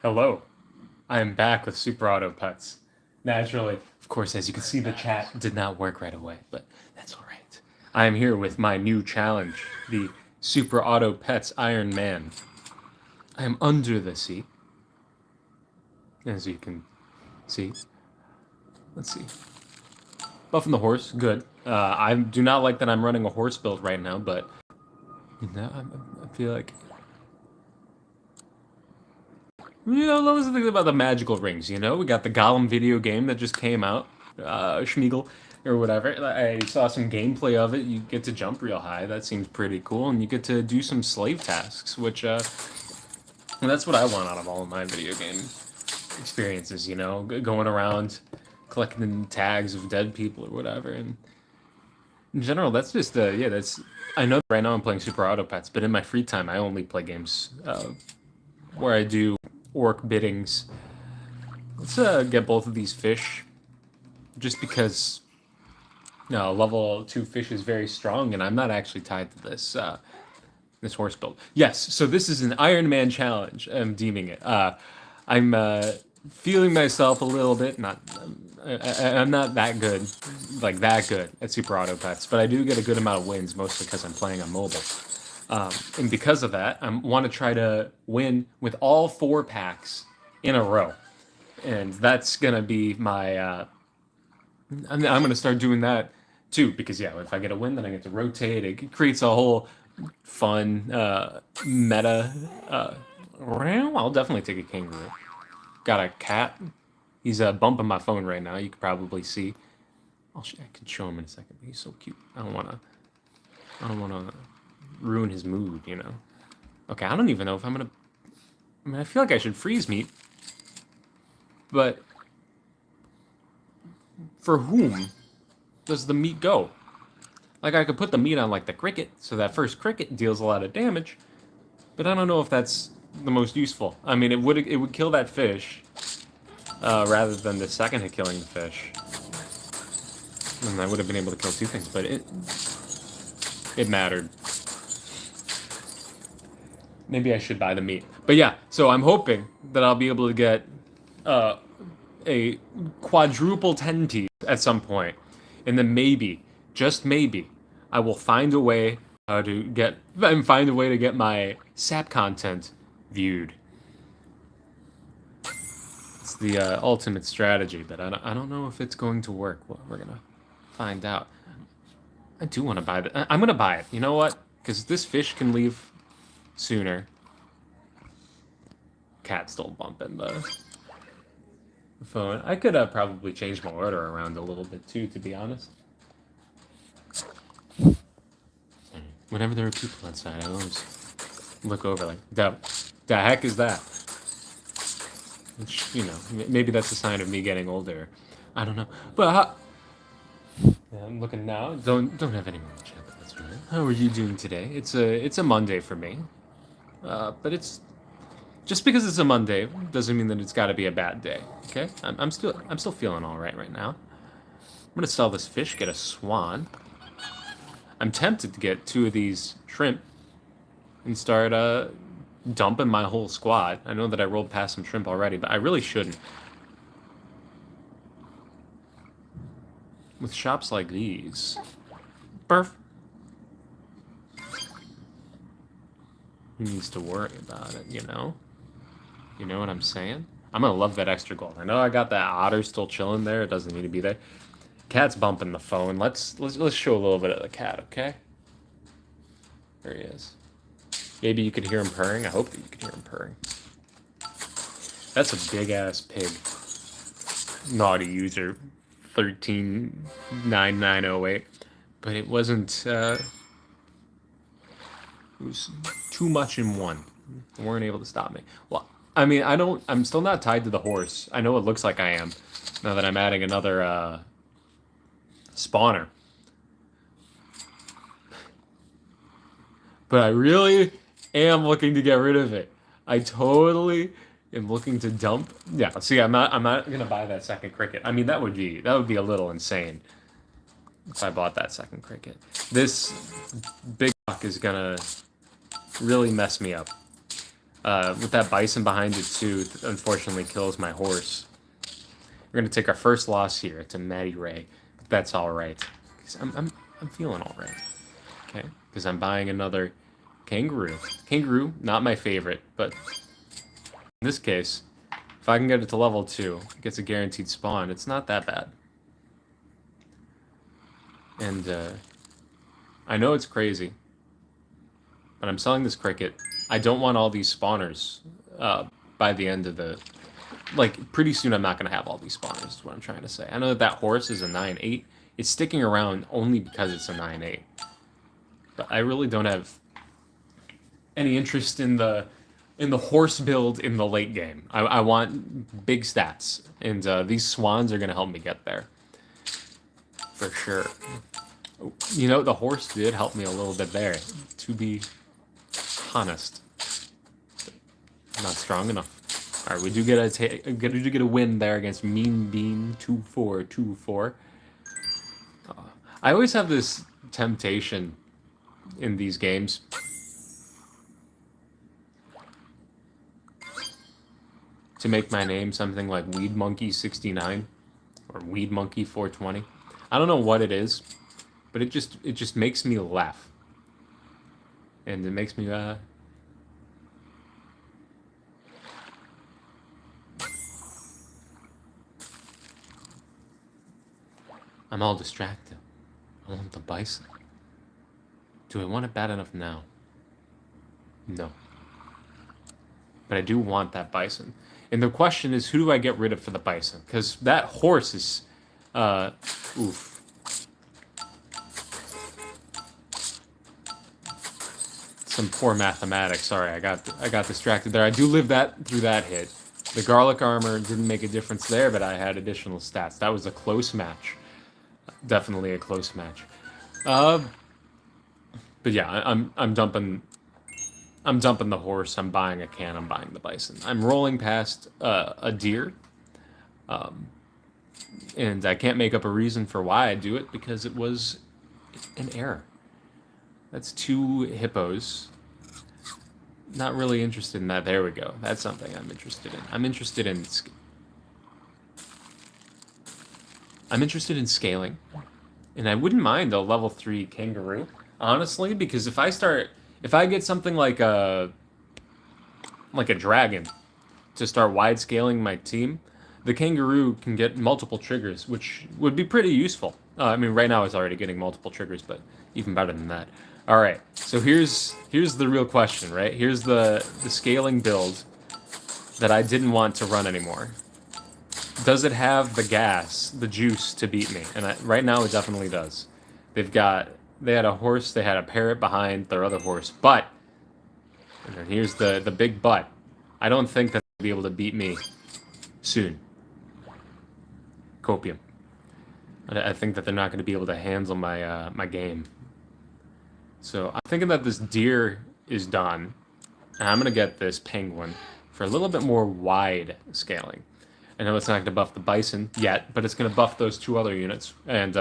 Hello, I am back with Super Auto Pets. Naturally, of course, as you can see, the chat did not work right away, but that's all right. I am here with my new challenge, the Super Auto Pets Iron Man. I am under the sea, as you can see. Let's see. Buffing the horse, good. I do not like that I'm running a horse build right now, but I feel like those are the things about the magical rings, We got the Gollum video game that just came out, Schmeagle, or whatever. I saw some gameplay of it. You get to jump real high. That seems pretty cool. And you get to do some slave tasks, which, that's what I want out of all of my video game experiences, Going around, collecting tags of dead people or whatever. And in general, that's just, I know right now I'm playing Super Auto Pets, but in my free time, I only play games where I do orc biddings. Let's get both of these fish, just because level 2 fish is very strong, and I'm not actually tied to this horse build. Yes, so this is an Iron Man challenge. I'm deeming it. I'm feeling myself a little bit. I'm not that good, like that good at Super Auto Pets, but I do get a good amount of wins, mostly because I'm playing on mobile. And because of that, I want to try to win with all 4 packs in a row. And that's going to be my... I'm going to start doing that too, because, if I get a win, then I get to rotate. It creates a whole fun meta. I'll definitely take a kangaroo. Got a cat. He's bumping my phone right now. You can probably see. I can show him in a second. He's so cute. I don't want to ruin his mood, Okay, I don't even know if I'm gonna... I feel like I should freeze meat. But... for whom does the meat go? Like, I could put the meat on, like, the cricket, so that first cricket deals a lot of damage. But I don't know if that's the most useful. I mean, it would kill that fish, rather than the second hit killing the fish. And I would have been able to kill 2 things, but it mattered. Maybe I should buy the meat. But yeah, so I'm hoping that I'll be able to get a quadruple 10 teeth at some point. And then maybe, just maybe, I will find a way to get my SAP content viewed. It's the ultimate strategy, but I don't know if it's going to work. Well, we're gonna find out. I do want to buy it. I'm gonna buy it. You know what? Because this fish can leave sooner. Cat's still bumping the phone. I could probably change my order around a little bit too, to be honest. Whenever there are people outside, I always look over like, the heck is that? Which, maybe that's a sign of me getting older. I don't know. But I'm looking now. Don't have anyone in chat. That's right. How are you doing today? It's a Monday for me. But it's just because it's a Monday doesn't mean that it's got to be a bad day. Okay? I'm still feeling all right now. I'm gonna sell this fish, get a swan. I'm tempted to get 2 of these shrimp and start dumping my whole squad. I know that I rolled past some shrimp already, but I really shouldn't. With shops like these, Burf. Who needs to worry about it, You know what I'm saying? I'm gonna love that extra gold. I know I got that otter still chilling there. It doesn't need to be there. Cat's bumping the phone. Let's show a little bit of the cat, okay? There he is. Maybe you could hear him purring. I hope that you could hear him purring. That's a big ass pig. Naughty user 139908. But it wasn't it was too much in one. They weren't able to stop me. Well, I mean, I'm still not tied to the horse. I know it looks like I am, now that I'm adding another spawner. But I really am looking to get rid of it. I totally am looking to dump. Yeah, see, I'm not gonna buy that second cricket. I mean, that would be a little insane if I bought that second cricket. This big rock is gonna really mess me up. With that bison behind it too, unfortunately kills my horse. We're gonna take our first loss here to Maddie Ray. That's all right. 'Cause I'm feeling all right. Okay, because I'm buying another kangaroo. Kangaroo, not my favorite, but in this case, if I can get it to level 2, it gets a guaranteed spawn. It's not that bad. And I know it's crazy, but I'm selling this cricket. I don't want all these spawners by the end of the... Like, pretty soon I'm not going to have all these spawners, is what I'm trying to say. I know that that horse is a 9-8. It's sticking around only because it's a 9-8. But I really don't have any interest in the horse build in the late game. I want big stats, and these swans are going to help me get there. For sure. You know, the horse did help me a little bit there, to be honest. Not strong enough. All right, we do get a win there against Mean Bean 2-4-2-4. I always have this temptation in these games to make my name something like Weed Monkey 69 or Weed Monkey 420. I don't know what it is, but it just makes me laugh, and it makes me I'm all distracted. I want the bison. Do I want it bad enough now? No. But I do want that bison. And the question is, who do I get rid of for the bison? Because that horse is... oof. Some poor mathematics. Sorry, I got distracted there. I do live through that hit. The garlic armor didn't make a difference there, but I had additional stats. That was a close match. Definitely a close match. But yeah, I'm dumping the horse. I'm buying a can. I'm buying the bison. I'm rolling past a deer, and I can't make up a reason for why I do it because it was an error. That's 2 hippos. Not really interested in that. There we go. That's something I'm interested in. I'm interested in scaling. And I wouldn't mind a level 3 kangaroo, honestly, because if I get something like a dragon to start wide scaling my team, the kangaroo can get multiple triggers, which would be pretty useful. I mean, right now it's already getting multiple triggers, but even better than that. All right, so here's the real question, right? Here's the scaling build that I didn't want to run anymore. Does it have the gas, the juice to beat me? And right now it definitely does. They had a horse, they had a parrot behind their other horse, but, and then here's the big but, I don't think that they'll be able to beat me soon. Copium. I think that they're not going to be able to handle my game. So I'm thinking that this deer is done, and I'm going to get this penguin for a little bit more wide scaling. I know it's not going to buff the bison yet, but it's going to buff those 2 other units. And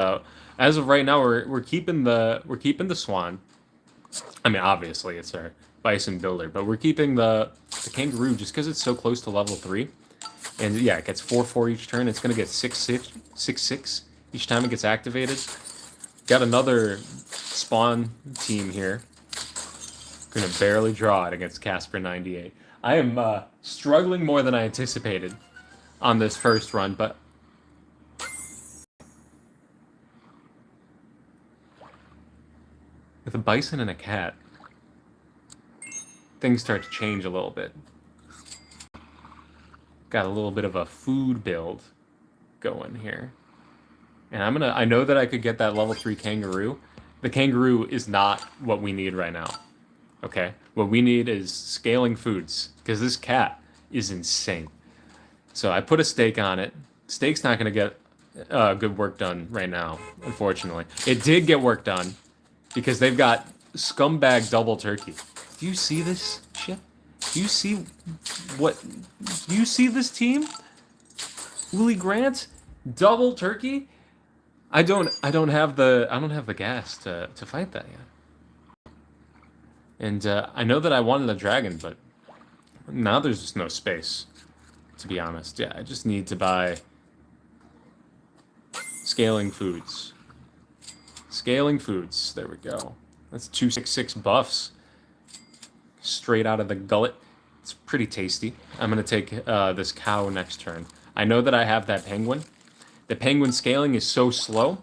as of right now, we're keeping the swan. I mean, obviously it's our bison builder, but we're keeping the kangaroo just because it's so close to level 3. And yeah, it gets 4/4 each turn. It's going to get 6/6 each time it gets activated. Got another spawn team here. Gonna barely draw it against Casper 98. I am struggling more than I anticipated on this first run, but with a bison and a cat, things start to change a little bit. Got a little bit of a food build going here. And I know that I could get that level 3 kangaroo. The kangaroo is not what we need right now. Okay? What we need is scaling foods, because this cat is insane. So I put a steak on it. Steak's not going to get good work done right now, unfortunately. It did get work done, because they've got scumbag double turkey. Do you see this shit? Do you see this team? Willie Grant, double turkey? I don't have the gas to fight that yet. And I know that I wanted a dragon, but Now there's just no space, to be honest. Yeah, I just need to buy scaling foods. Scaling foods. There we go. That's 266 buffs straight out of the gullet. It's pretty tasty. I'm going to take this cow next turn. I know that I have that penguin. The penguin scaling is so slow,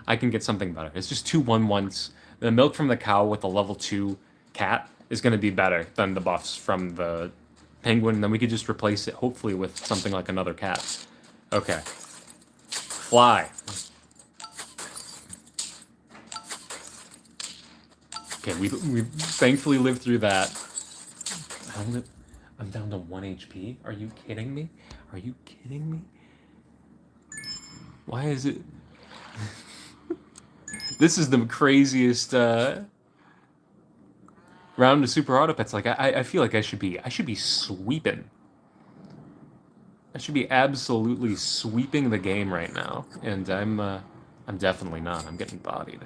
I can get something better. It's just 2/1/1s. The milk from the cow with the level 2 cat is going to be better than the buffs from the penguin. Then we could just replace it, hopefully, with something like another cat. Okay. Fly. Okay, we thankfully lived through that. I'm down to 1 HP? Are you kidding me? Are you kidding me? Why is it... This is the craziest round of Super Auto Pets. Like, I feel like I should be sweeping. I should be absolutely sweeping the game right now. And I'm definitely not. I'm getting bodied.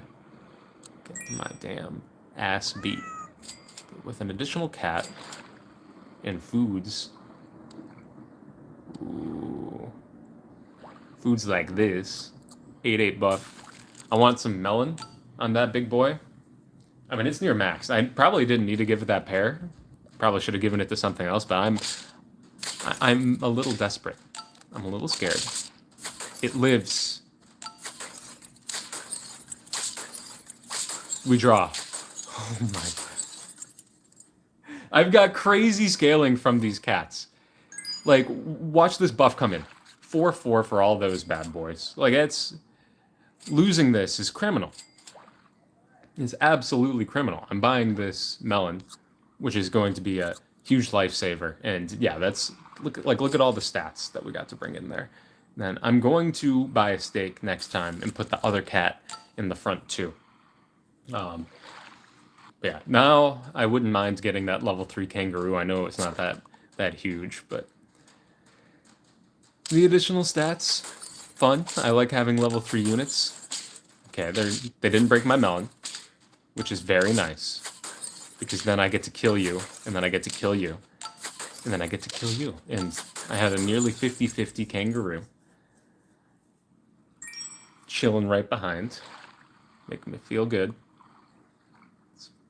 Getting my damn ass beat. With an additional cat and foods. Ooh. Foods like this. 8/8 buff. I want some melon on that big boy. I mean, it's near max. I probably didn't need to give it that pair. Probably should have given it to something else, but I'm a little desperate. I'm a little scared. It lives. We draw. Oh my. I've got crazy scaling from these cats. Like, watch this buff come in. 4/4 for all those bad boys. Like, it's... Losing this is criminal. It's absolutely criminal. I'm buying this melon, which is going to be a huge lifesaver. And yeah, that's... Look at all the stats that we got to bring in there. Then I'm going to buy a steak next time and put the other cat in the front too. Yeah, now I wouldn't mind getting that level 3 kangaroo. I know it's not that huge, but the additional stats, fun. I like having level 3 units. Okay, they didn't break my melon, which is very nice, because then I get to kill you, and then I get to kill you, and then I get to kill you, and I had a nearly 50-50 kangaroo chilling right behind, making me feel good.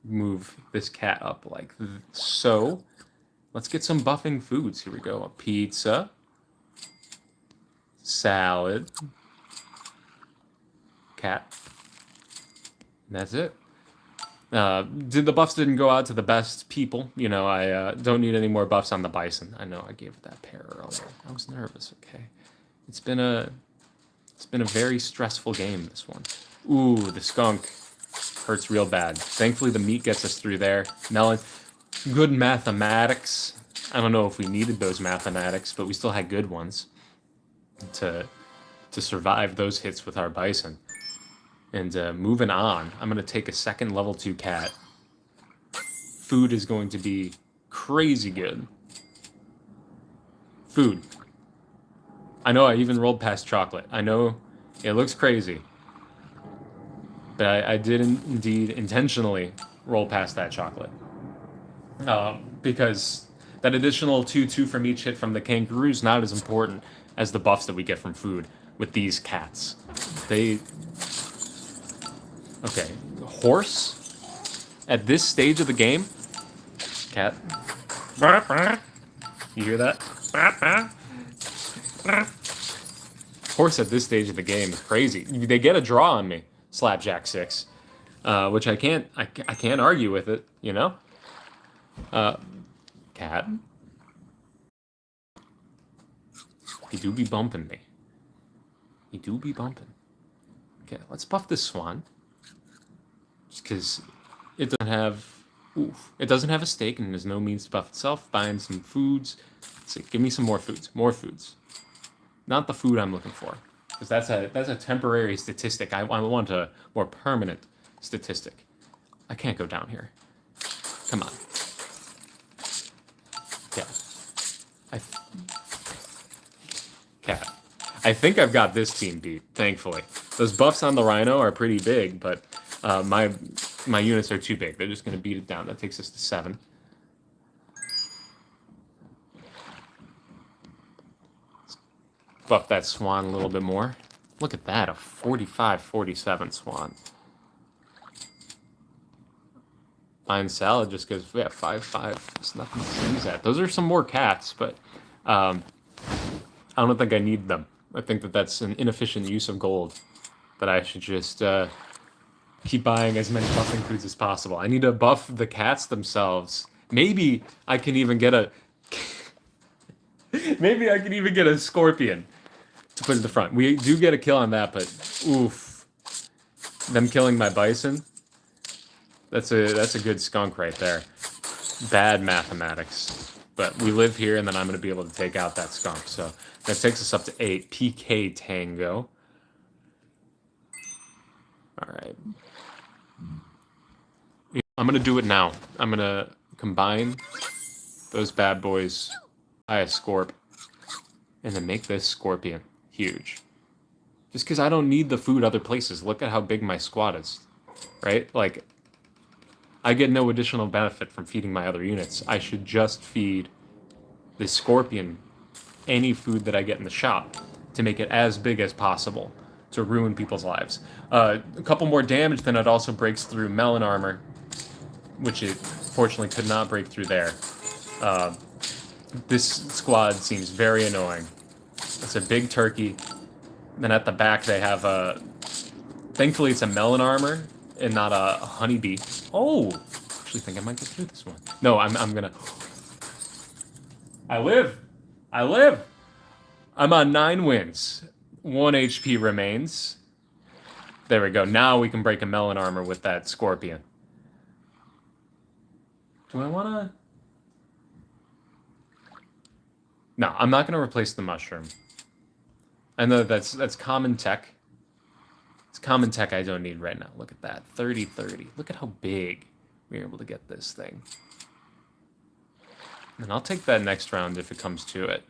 Move this cat up like so. Let's get some buffing foods. Here we go. A pizza. Salad. Cat. And that's it. The buffs didn't go out to the best people. You know, I don't need any more buffs on the bison. I know I gave it that pair earlier. I was nervous, okay? It's been a very stressful game, this one. Ooh, the skunk. Hurts real bad. Thankfully, the meat gets us through there. Melon, good mathematics. I don't know if we needed those mathematics, but we still had good ones to survive those hits with our bison. And moving on, I'm going to take a second level 2 cat. Food is going to be crazy good. Food. I know I even rolled past chocolate. I know it looks crazy. But I did indeed intentionally roll past that chocolate. Because that additional 2/2 from each hit from the kangaroo is not as important as the buffs that we get from food with these cats. Okay. Horse? At this stage of the game? Cat. You hear that? Horse at this stage of the game is crazy. They get a draw on me. Slapjack 6, which I can't argue with it, you know. Cat, you do be bumping me. You do be bumping. Okay, let's buff this swan, just because it doesn't have. Oof, it doesn't have a stake and there's no means to buff itself. Buying some foods. Let's see, give me some more foods. More foods. Not the food I'm looking for. Because that's a temporary statistic. I want a more permanent statistic. I can't go down here. Come on. Yeah. Cat. I think I've got this team beat, thankfully. Those buffs on the Rhino are pretty big, but my units are too big. They're just going to beat it down. That takes us to 7. buff that swan a little bit more. Look at that, a 45-47 swan. Fine salad just goes, yeah, 5-5. There's nothing to sneeze at. Those are some more cats, but I don't think I need them. I think that that's an inefficient use of gold. That I should just keep buying as many buffing foods as possible. I need to buff the cats themselves. Maybe I can even get a... Maybe I can even get a scorpion to put in the front. We do get a kill on that, but oof. Them killing my bison. That's a good skunk right there. Bad mathematics. But we live here, and then I'm going to be able to take out that skunk. So that takes us up to 8. PK Tango. All right. I'm going to do it now. I'm going to combine those bad boys by a scorp and then make this scorpion huge. Just because I don't need the food other places. Look at how big my squad is, right? Like, I get no additional benefit from feeding my other units. I should just feed the scorpion any food that I get in the shop to make it as big as possible to ruin people's lives. A couple more damage, then it also breaks through melon armor, which it fortunately could not break through there. This squad seems very annoying. It's a big turkey. Then at the back they have a... Thankfully it's a melon armor and not a honeybee. Oh! I actually think I might get through this one. No, I'm gonna... I live! I live! I'm on 9 wins. 1 HP remains. There we go. Now we can break a melon armor with that scorpion. Do I wanna... No, I'm not gonna replace the mushroom. I know that's common tech. It's common tech I don't need right now. Look at that. 30-30. Look at how big we're able to get this thing. And I'll take that next round if it comes to it.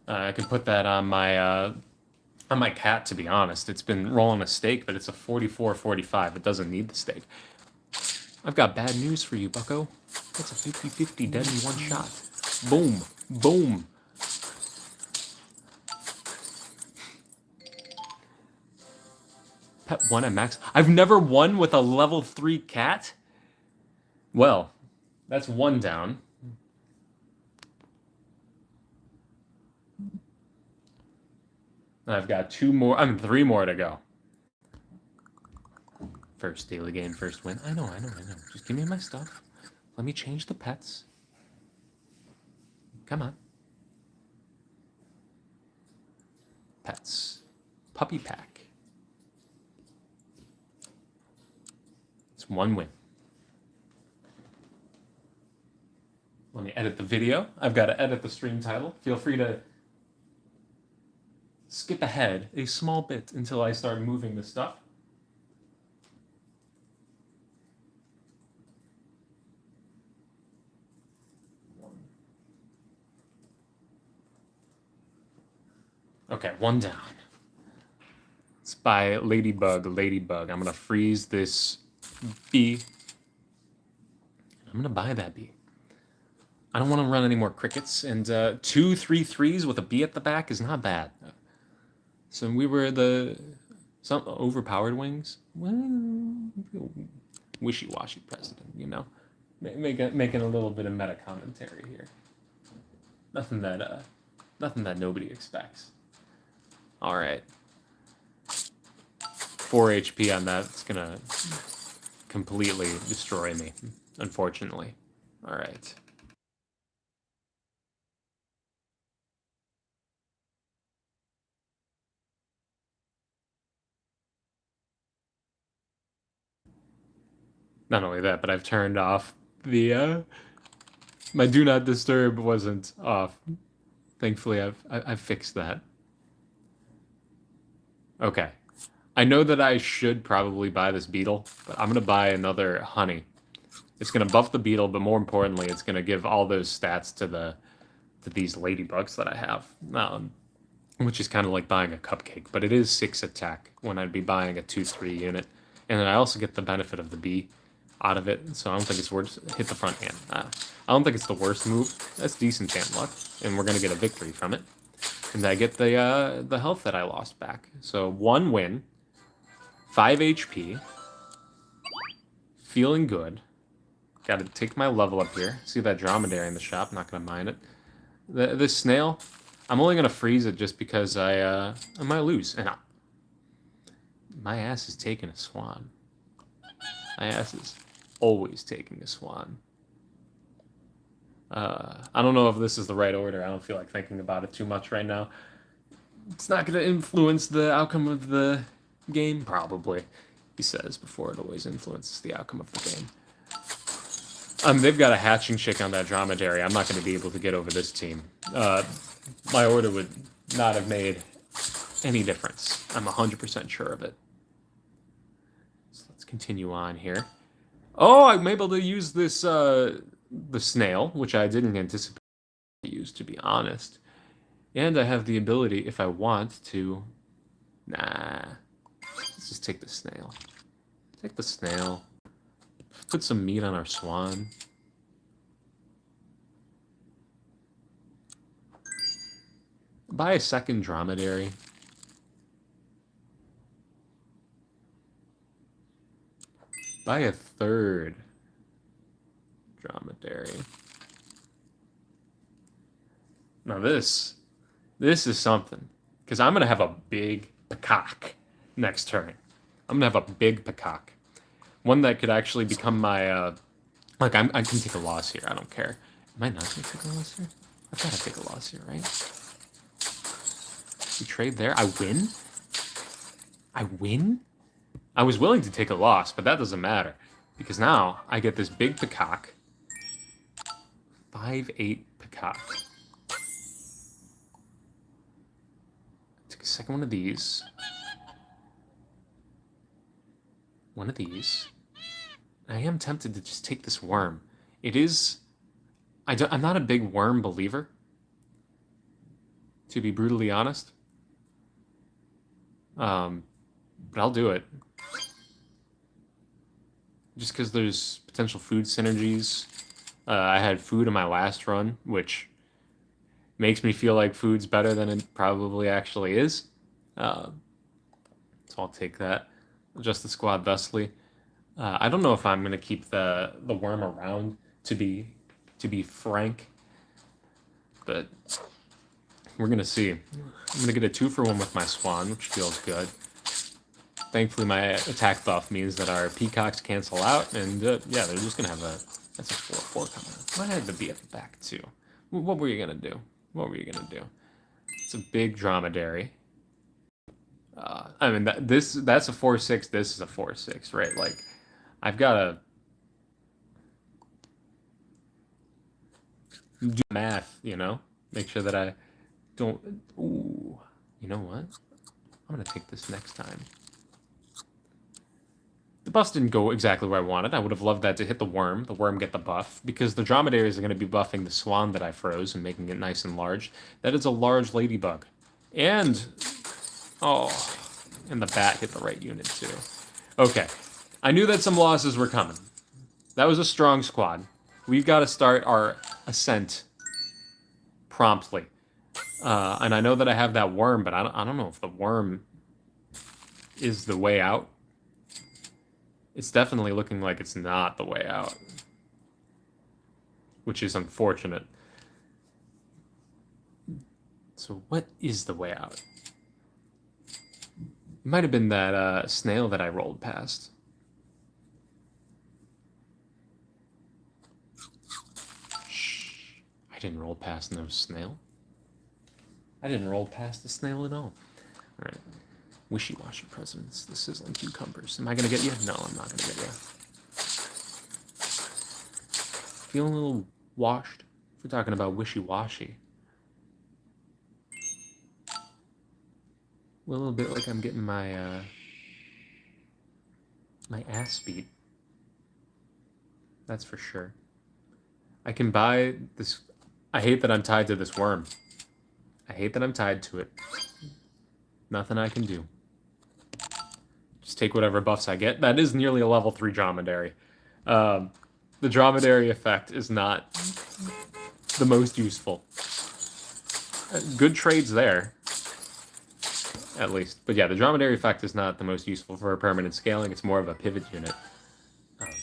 I can put that on my cat, to be honest. It's been rolling a steak, but it's a 44-45. It doesn't need the steak. I've got bad news for you, bucko. That's a 50-50 dead in one shot. Boom. Boom. Pet 1 at max. I've never won with a level 3 cat? Well, that's 1 down. I've got 3 more to go. First daily game, first win. I know. Just give me my stuff. Let me change the pets. Come on. Pets. Puppy pack. It's 1 win. Let me edit the video. I've got to edit the stream title. Feel free to skip ahead a small bit until I start moving the stuff. Okay, 1 down. It's by Ladybug. I'm gonna freeze this bee. I'm gonna buy that bee. I don't want to run any more crickets, and 2 3-3s with a bee at the back is not bad. So we were some overpowered wings. Well, wishy-washy president, you know, making a little bit of meta commentary here. Nothing that nobody expects. All right, 4 HP on that. It's gonna completely destroy me, unfortunately. All right. Not only that, but I've turned off the my do not disturb wasn't off. Thankfully, I've fixed that. Okay, I know that I should probably buy this beetle, but I'm gonna buy another honey. It's gonna buff the beetle, but more importantly, it's gonna give all those stats to these ladybugs that I have, which is kind of like buying a cupcake. But it is 6 attack when I'd be buying a 2-3 unit, and then I also get the benefit of the bee out of it, so I don't think it's worth. Hit the front hand. I don't think it's the worst move. That's decent hand luck, and we're gonna get a victory from it. And I get the health that I lost back. So 1 win, 5 HP, feeling good. Got to take my level up here. See that dromedary in the shop? Not gonna mind it. This snail, I'm only gonna freeze it just because I might lose. And my ass is taking a swan. My ass is always taking a swan. I don't know if this is the right order. I don't feel like thinking about it too much right now. It's not going to influence the outcome of the game, probably, he says, before it always influences the outcome of the game. They've got a hatching chick on that dromedary. I'm not going to be able to get over this team. My order would not have made any difference. I'm 100% sure of it. So let's continue on here. Oh, I'm able to use this, the snail, which I didn't anticipate to use, to be honest. And I have the ability, if I want, to... Nah. Let's just take the snail. Take the snail. Put some meat on our swan. Buy a second dromedary. Buy a third dromedary. Now this is something. Because I'm going to have a big peacock next turn. I'm going to have a big peacock. One that could actually become my, like, I can take a loss here. I don't care. Am I not going to take a loss here? I've got to take a loss here, right? We trade there. I win? I win? I was willing to take a loss, but that doesn't matter. Because now I get this big peacock. 5-8 peacock. Take a second one of these. One of these. I am tempted to just take this worm. It is... I'm not a big worm believer, to be brutally honest. But I'll do it. Just because there's potential food synergies. I had food in my last run, which makes me feel like food's better than it probably actually is. So I'll take that. Adjust the squad thusly. I don't know if I'm gonna keep the worm around, to be frank, but we're gonna see. I'm gonna get a 2-for-1 with my swan, which feels good. Thankfully, my attack buff means that our peacocks cancel out, and yeah, they're just gonna have that's a 4/4 coming. Might have to be at the back too. What were you gonna do? What were you gonna do? It's a big dromedary. I mean, that's a 4/6. This is a 4/6, right? Like, I've got to do math, you know? Make sure that I don't... Ooh, you know what? I'm going to take this next time. The buffs didn't go exactly where I wanted. I would have loved that to hit the worm get the buff, because the dromedaries are going to be buffing the swan that I froze and making it nice and large. That is a large ladybug. And... Oh, and the bat hit the right unit too. Okay, I knew that some losses were coming. That was a strong squad. We've got to start our ascent promptly. And I know that I have that worm, but I don't know if the worm is the way out. It's definitely looking like it's not the way out, which is unfortunate. So what is the way out? It might have been that snail that I rolled past. Shh. I didn't roll past no snail. I didn't roll past the snail at all. Alright. Wishy-washy presidents. The sizzling cucumbers. Am I going to get you? No, I'm not going to get you. Feeling a little washed? If we're talking about wishy-washy. A little bit like I'm getting my my ass beat. That's for sure. I can buy this. I hate that I'm tied to this worm. I hate that I'm tied to it. Nothing I can do. Just take whatever buffs I get. That is nearly a level 3 dromedary. The dromedary effect is not the most useful. good trades there, at least. But yeah, the dromedary effect is not the most useful for permanent scaling. It's more of a pivot unit.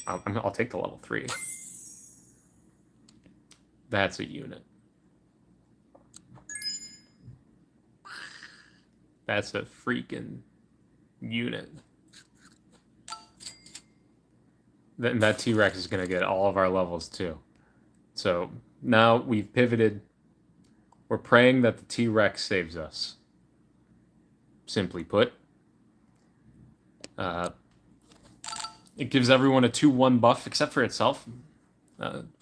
I'll take the level 3. That's a unit. That's a freaking unit. That T-Rex is going to get all of our levels too. So now we've pivoted. We're praying that the T-Rex saves us. Simply put. It gives everyone a 2-1 buff except for itself,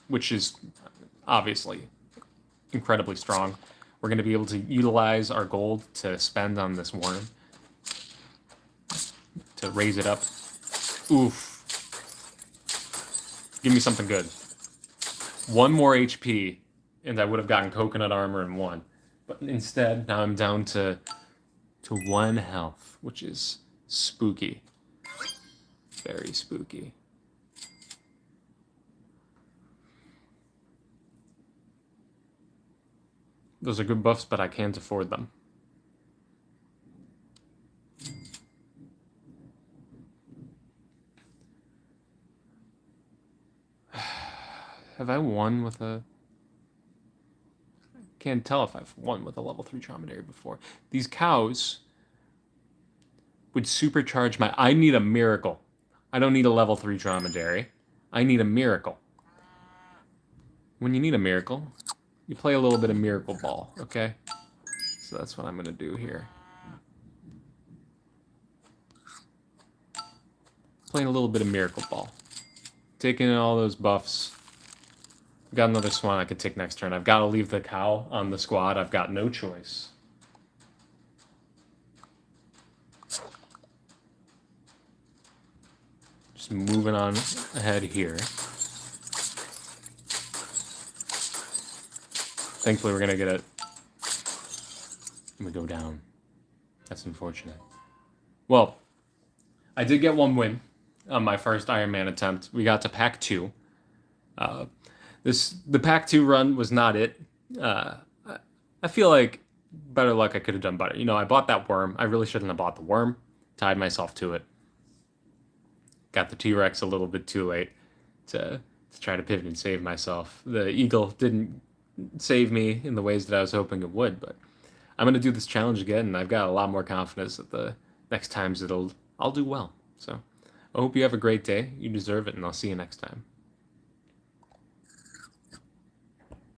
which is obviously incredibly strong. We're going to be able to utilize our gold to spend on this worm to raise it up. Oof. Give me something good. 1 more HP, and I would have gotten coconut armor in 1. But instead, now I'm down to 1 health, which is spooky. Very spooky. Those are good buffs, but I can't afford them. Have I won with a... Can't tell if I've won with a level 3 dromedary before. These cows would supercharge my... I need a miracle. I don't need a level 3 dromedary. I need a miracle. When you need a miracle, you play a little bit of Miracle Ball, okay? So that's what I'm going to do here. Playing a little bit of Miracle Ball. Taking in all those buffs. Got another swan I could take next turn. I've got to leave the cow on the squad. I've got no choice. Just moving on ahead here. Thankfully, we're going to get it. We go down. That's unfortunate. Well, I did get 1 win on my first Iron Man attempt. We got to Pack 2. The Pack 2 run was not it. I feel like better luck I could have done better. You know, I bought that worm. I really shouldn't have bought the worm. Tied myself to it. Got the T-Rex a little bit too late to try to pivot and save myself. The eagle didn't save me in the ways that I was hoping it would, but I'm going to do this challenge again, and I've got a lot more confidence that the next times I'll do well. So I hope you have a great day. You deserve it, and I'll see you next time.